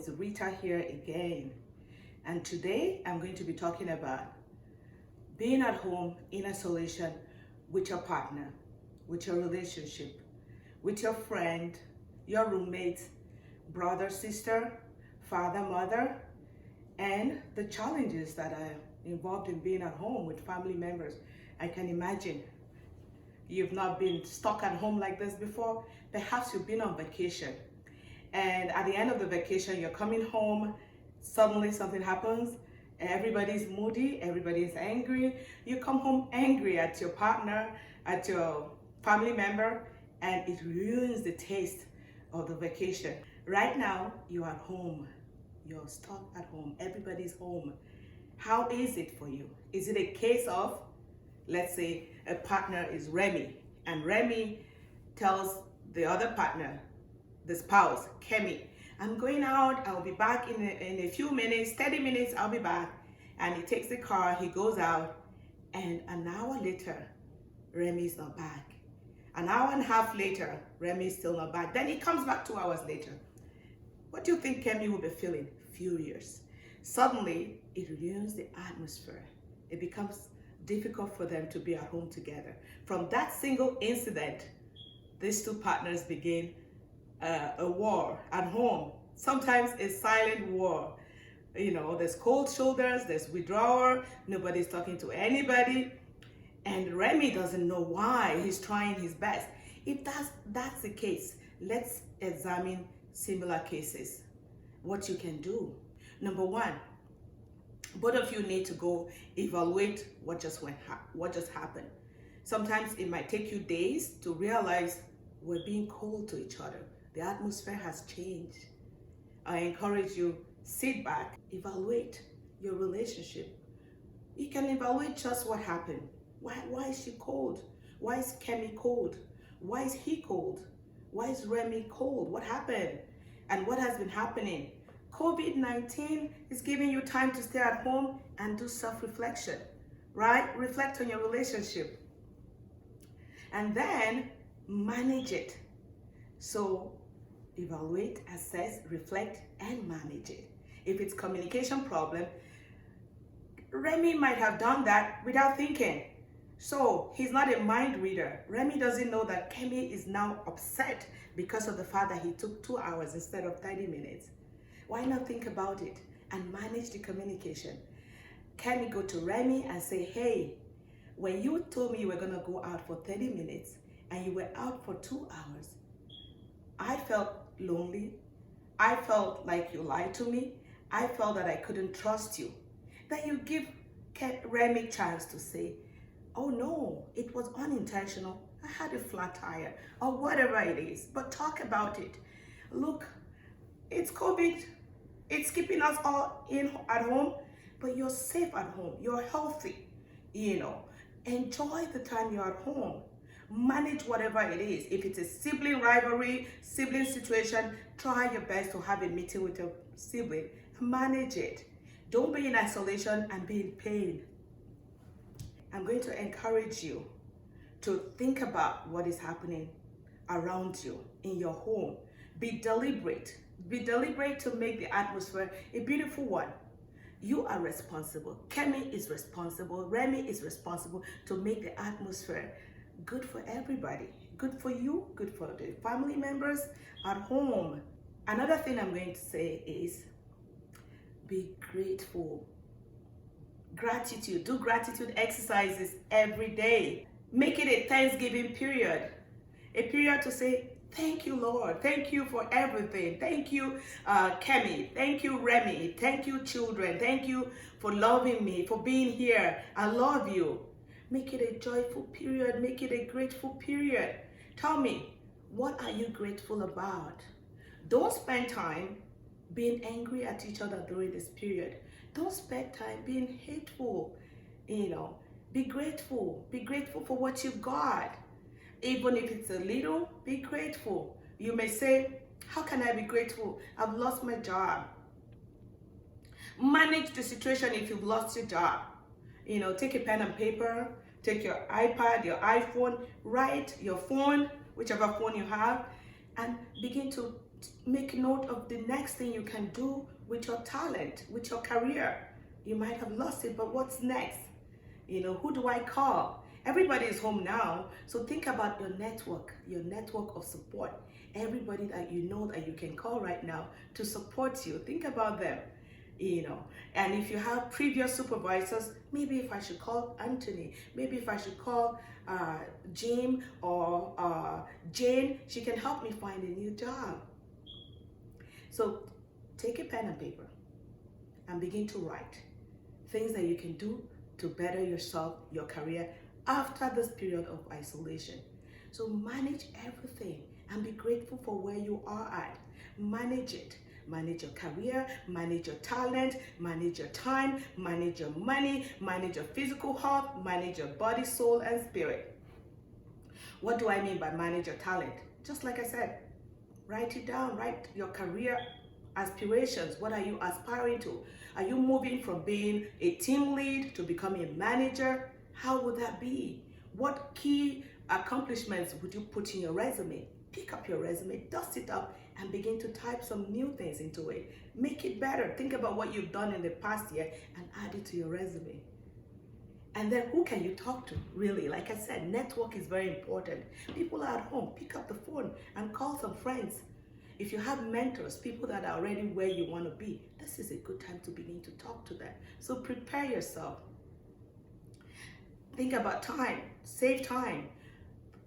It's Rita here again, and today I'm going to be talking about being at home in isolation with your partner, with your relationship, with your friend, your roommate, brother, sister, father, mother, and the challenges that are involved in being at home with family members. I can imagine you've not been stuck at home like this before. Perhaps you've been on vacation, and at the end of the vacation you're coming home, suddenly something happens, everybody's moody, everybody's angry. You come home angry at your partner, at your family member, and it ruins the taste of the vacation. Right now you're at home, you're stuck at home, everybody's home. How is it for you? Is it a case of, let's say a partner is Remy, and Remy tells the other partner, the spouse, Kemi, I'm going out, I'll be back in a few minutes, 30 minutes, I'll be back. And he takes the car, he goes out, and an hour later, Remy is not back. An hour and a half later, Remy is still not back. Then he comes back 2 hours later. What do you think Kemi will be feeling? Furious. Suddenly, it ruins the atmosphere. It becomes difficult for them to be at home together. From that single incident, these two partners begin a war at home. Sometimes a silent war. You know, there's cold shoulders, there's withdrawal, nobody's talking to anybody, and Remy doesn't know why. He's trying his best. If that's the case, let's examine similar cases. What you can do. Number one, both of you need to go evaluate what just happened. Sometimes it might take you days to realize we're being cold to each other. The atmosphere has changed. I encourage you, sit back, evaluate your relationship. You can evaluate just what happened. Why is she cold? Why is Kemi cold? Why is he cold? Why is Remy cold? What happened? And what has been happening? COVID-19 is giving you time to stay at home and do self-reflection, right? Reflect on your relationship. And then manage it. So evaluate, assess, reflect, and manage it. If it's communication problem, Remy might have done that without thinking. So he's not a mind reader. Remy doesn't know that Kemi is now upset because of the fact that he took 2 hours instead of 30 minutes. Why not think about it and manage the communication? Kemi go to Remy and say, hey, when you told me you were gonna go out for 30 minutes and you were out for 2 hours, I felt lonely. I felt like you lied to me. I felt that I couldn't trust you. Then you give Remy a chance to say, oh no, it was unintentional. I had a flat tire or whatever it is, but talk about it. Look, it's COVID. It's keeping us all in at home, but you're safe at home. You're healthy, Enjoy the time you're at home. Manage whatever it is. If it's a sibling rivalry, sibling situation, try your best to have a meeting with your sibling. Manage it. Don't be in isolation and be in pain. I'm going to encourage you to think about what is happening around you in your home. Be deliberate. Be deliberate to make the atmosphere a beautiful one. You are responsible. Kemi is responsible. Remy is responsible to make the atmosphere good for everybody. Good for you, good for the family members at home. Another thing I'm going to say is be grateful. Gratitude. Do gratitude exercises every day. Make it a Thanksgiving period. A period to say, thank you, Lord. Thank you for everything. Thank you, Kemi. Thank you, Remy. Thank you, children. Thank you for loving me, for being here. I love you. Make it a joyful period. Make it a grateful period. Tell me, what are you grateful about? Don't spend time being angry at each other during this period. Don't spend time being hateful. Be grateful. Be grateful for what you've got. Even if it's a little, be grateful. You may say, how can I be grateful? I've lost my job. Manage the situation if you've lost your job. Take a pen and paper, take your iPad, your iPhone, write your phone, whichever phone you have, and begin to Make note of the next thing you can do with your talent, with your career. You might have lost it, but what's next? Who do I call? Everybody is home now, so think about your network of support. Everybody that you know that you can call right now to support you. Think about them. And if you have previous supervisors, maybe if I should call Anthony, maybe if I should call Jim or Jane, she can help me find a new job. So take a pen and paper and begin to write things that you can do to better yourself, your career after this period of isolation. So manage everything and be grateful for where you are at. Manage it. Manage your career, manage your talent, manage your time, manage your money, manage your physical health, manage your body, soul, and spirit. What do I mean by manage your talent? Just like I said, write it down. Write your career aspirations. What are you aspiring to? Are you moving from being a team lead to becoming a manager? How would that be? What key accomplishments would you put in your resume? Pick up your resume, dust it up, and begin to type some new things into it. Make it better. Think about what you've done in the past year and add it to your resume. And then who can you talk to? Really, like I said, network is very important. People are at home. Pick up the phone and call some friends. If you have mentors, people that are already where you want to be, this is a good time to begin to talk to them. So prepare yourself. Think about time. Save time.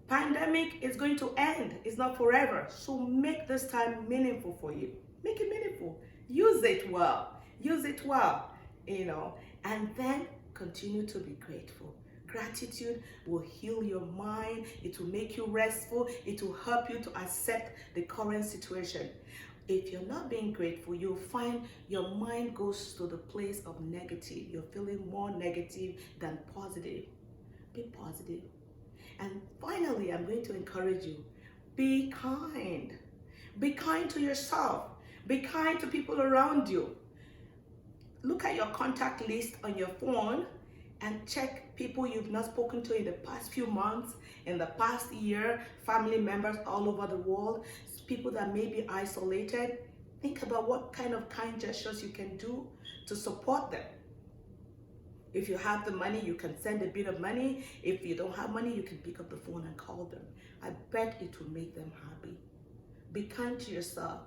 Pandemic is going to end. It's not forever. So make this time meaningful for you. Make it meaningful. Use it well. Use it well, and then continue to be grateful. Gratitude will heal your mind. It will make you restful. It will help you to accept the current situation. If you're not being grateful, you'll find your mind goes to the place of negative. You're feeling more negative than positive. Be positive. And finally, I'm going to encourage you, be kind. Be kind to yourself. Be kind to people around you. Look at your contact list on your phone and check people you've not spoken to in the past few months, in the past year, family members all over the world, people that may be isolated. Think about what kind of kind gestures you can do to support them. If you have the money, you can send a bit of money. If you don't have money, you can pick up the phone and call them. I bet it will make them happy. Be kind to yourself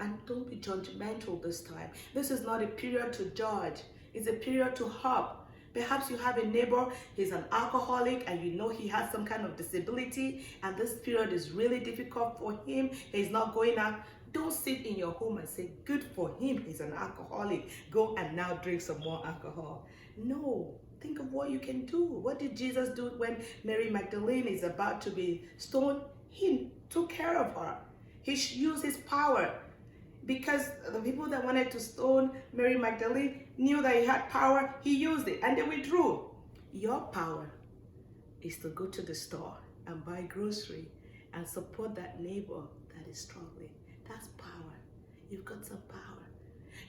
and don't be judgmental this time. This is not a period to judge. It's a period to help. Perhaps you have a neighbor, he's an alcoholic and you know he has some kind of disability and this period is really difficult for him. He's not going out. Don't sit in your home and say, good for him, he's an alcoholic. Go and now drink some more alcohol. No, think of what you can do. What did Jesus do when Mary Magdalene is about to be stoned? He took care of her. He used his power because the people that wanted to stone Mary Magdalene knew that he had power. He used it and they withdrew. Your power is to go to the store and buy grocery and support that neighbor that is struggling. That's power. You've got some power.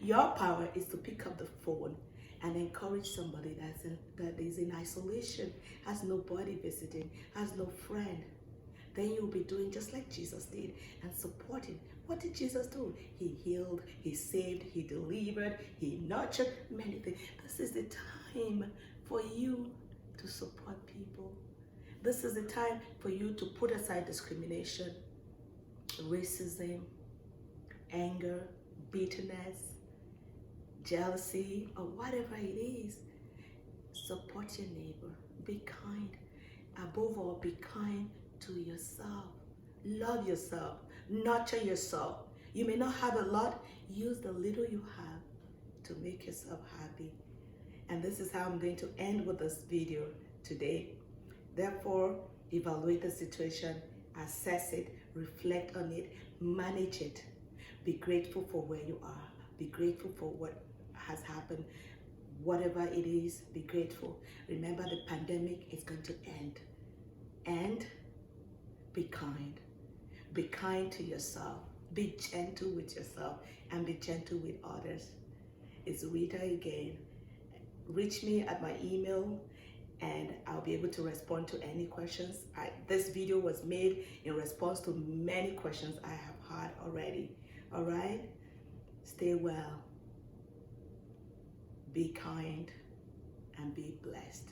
Your power is to pick up the phone and encourage somebody that is in isolation, has nobody visiting, has no friend. Then you'll be doing just like Jesus did and supporting. What did Jesus do? He healed, he saved, he delivered, he nurtured many things. This is the time for you to support people. This is the time for you to put aside discrimination, racism, anger, bitterness, jealousy, or whatever it is. Support your neighbor. Be kind. Above all, be kind to yourself. Love yourself. Nurture yourself. You may not have a lot. Use the little you have to make yourself happy. And this is how I'm going to end with this video today. Therefore, evaluate the situation, assess it, reflect on it, manage it. Be grateful for where you are. Be grateful for what has happened. Whatever it is, be grateful. Remember, the pandemic is going to end. And be kind. Be kind to yourself. Be gentle with yourself and be gentle with others. It's Rita again. Reach me at my email and I'll be able to respond to any questions. This video was made in response to many questions I have had already. All right? Stay well, be kind, and be blessed.